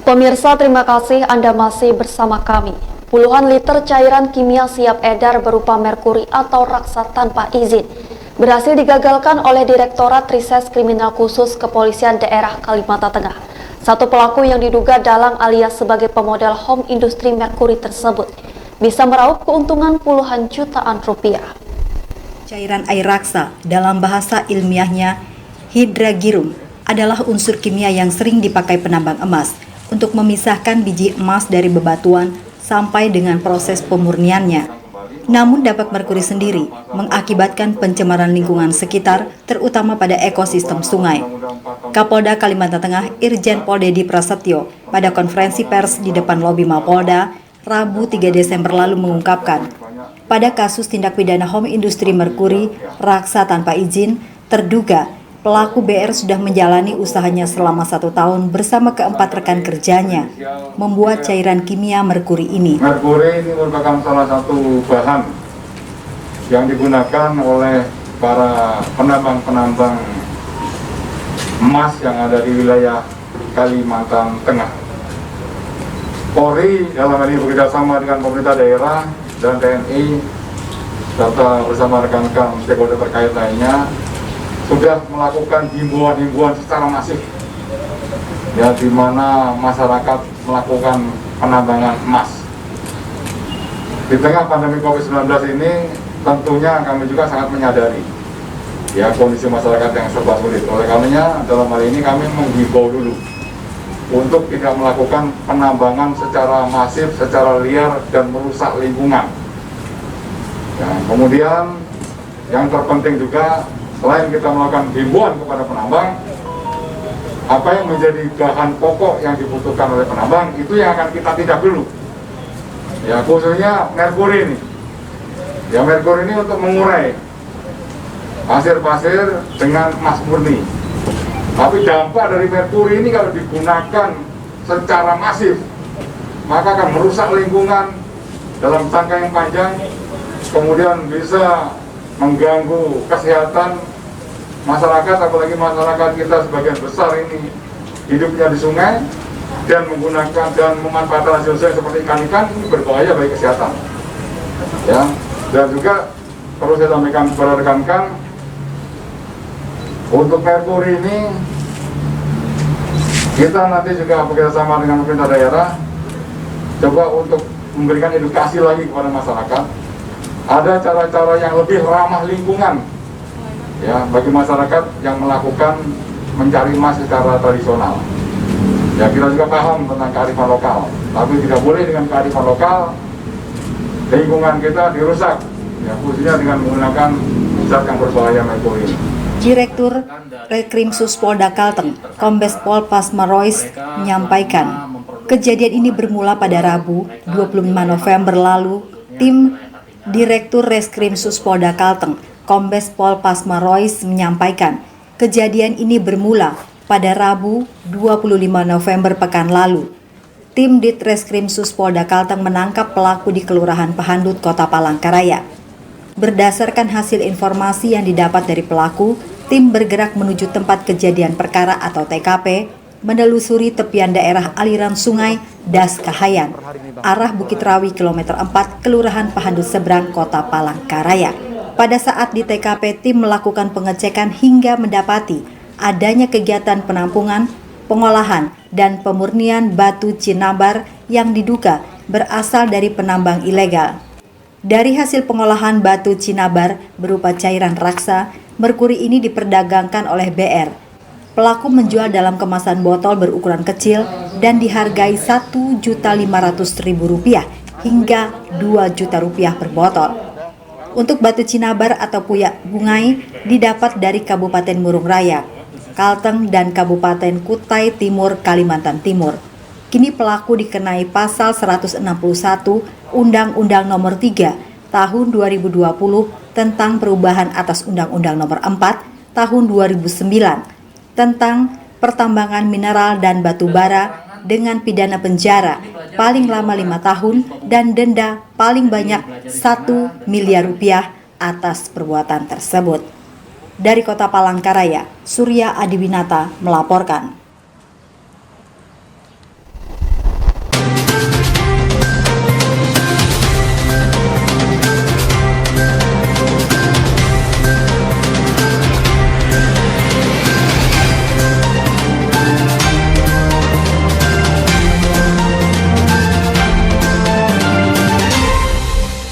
Pemirsa, terima kasih Anda masih bersama kami. Puluhan liter cairan kimia siap edar berupa merkuri atau raksa tanpa izin berhasil digagalkan oleh Direktorat Rises Kriminal Khusus Kepolisian Daerah Kalimantan Tengah. Satu pelaku yang diduga dalang alias sebagai pemodal home industri merkuri tersebut bisa meraup keuntungan puluhan jutaan rupiah. Cairan air raksa, dalam bahasa ilmiahnya hidragirum, adalah unsur kimia yang sering dipakai penambang emas untuk memisahkan biji emas dari bebatuan sampai dengan proses pemurniannya. Namun dapat merkuri sendiri mengakibatkan pencemaran lingkungan sekitar, terutama pada ekosistem sungai. Kapolda Kalimantan Tengah Irjen Pol Dedi Prasetyo pada konferensi pers di depan lobi Mapolda Rabu 3 Desember lalu mengungkapkan, pada kasus tindak pidana home industri merkuri raksa tanpa izin, terduga pelaku BR sudah menjalani usahanya selama 1 tahun bersama keempat rekan kerjanya membuat cairan kimia merkuri ini. Merkuri ini merupakan salah satu bahan yang digunakan oleh para penambang-penambang emas yang ada di wilayah Kalimantan Tengah. Polri dalam hal ini bekerjasama dengan pemerintah daerah dan TNI serta bersama rekan-rekan stakeholder terkait lainnya sudah melakukan himbauan-himbauan secara masif, ya, di mana masyarakat melakukan penambangan emas. Di tengah pandemi COVID-19 ini, tentunya kami juga sangat menyadari, ya, kondisi masyarakat yang serba sulit. Oleh karenanya, dalam hal ini kami menghimbau dulu untuk tidak melakukan penambangan secara masif, secara liar dan merusak lingkungan. Ya, kemudian yang terpenting juga, selain kita melakukan himbauan kepada penambang, apa yang menjadi bahan pokok yang dibutuhkan oleh penambang itu yang akan kita tindak dulu. Ya, khususnya merkuri ini. Ya, merkuri ini untuk mengurai pasir-pasir dengan emas murni. Tapi dampak dari merkuri ini kalau digunakan secara masif, maka akan merusak lingkungan dalam jangka yang panjang, kemudian bisa mengganggu kesehatan masyarakat, apalagi masyarakat kita sebagian besar ini hidupnya di sungai dan menggunakan dan memanfaatkan hasil sungai seperti ikan-ikan, ini berbahaya bagi kesehatan. Ya, dan juga perlu saya sampaikan kepada rekan-rekan, untuk merkuri ini kita nanti juga bekerjasama dengan pemerintah daerah coba untuk memberikan edukasi lagi kepada masyarakat. Ada cara-cara yang lebih ramah lingkungan, ya, bagi masyarakat yang melakukan mencari emas secara tradisional. Ya, kita juga paham tentang kearifan lokal, tapi tidak boleh dengan kearifan lokal lingkungan kita dirusak, ya, khususnya dengan menggunakan zat yang berbahaya merkuri. Direktur Rekrimsus Polda Kalteng, Kombes Pol Pasmarois menyampaikan, kejadian ini bermula pada Rabu 25 November lalu. Tim Direktur Reskrimsus Polda Kalteng, Kombes Pol Pasmarois menyampaikan, kejadian ini bermula pada Rabu 25 November pekan lalu. Tim Ditreskrimsus Polda Kalteng menangkap pelaku di Kelurahan Pahandut, Kota Palangkaraya. Berdasarkan hasil informasi yang didapat dari pelaku, tim bergerak menuju tempat kejadian perkara atau TKP, menelusuri tepian daerah aliran sungai Das Kahayan, arah Bukit Rawi kilometer 4, Kelurahan Pahandut Seberang, Kota Palangkaraya. Pada saat di TKP, tim melakukan pengecekan hingga mendapati adanya kegiatan penampungan, pengolahan, dan pemurnian batu cinnabar yang diduga berasal dari penambang ilegal. Dari hasil pengolahan batu cinnabar berupa cairan raksa, merkuri ini diperdagangkan oleh BR. Pelaku menjual dalam kemasan botol berukuran kecil dan dihargai Rp1.500.000 hingga Rp2 juta per botol. Untuk batu cinnabar atau puyak bungai didapat dari Kabupaten Murung Raya, Kalteng, dan Kabupaten Kutai Timur, Kalimantan Timur. Kini pelaku dikenai pasal 161 Undang-Undang Nomor 3 Tahun 2020 tentang perubahan atas Undang-Undang Nomor 4 Tahun 2009 tentang pertambangan mineral dan batu bara dengan pidana penjara paling lama 5 tahun dan denda paling banyak Rp1 miliar atas perbuatan tersebut. Dari Kota Palangkaraya, Surya Adiwinata melaporkan.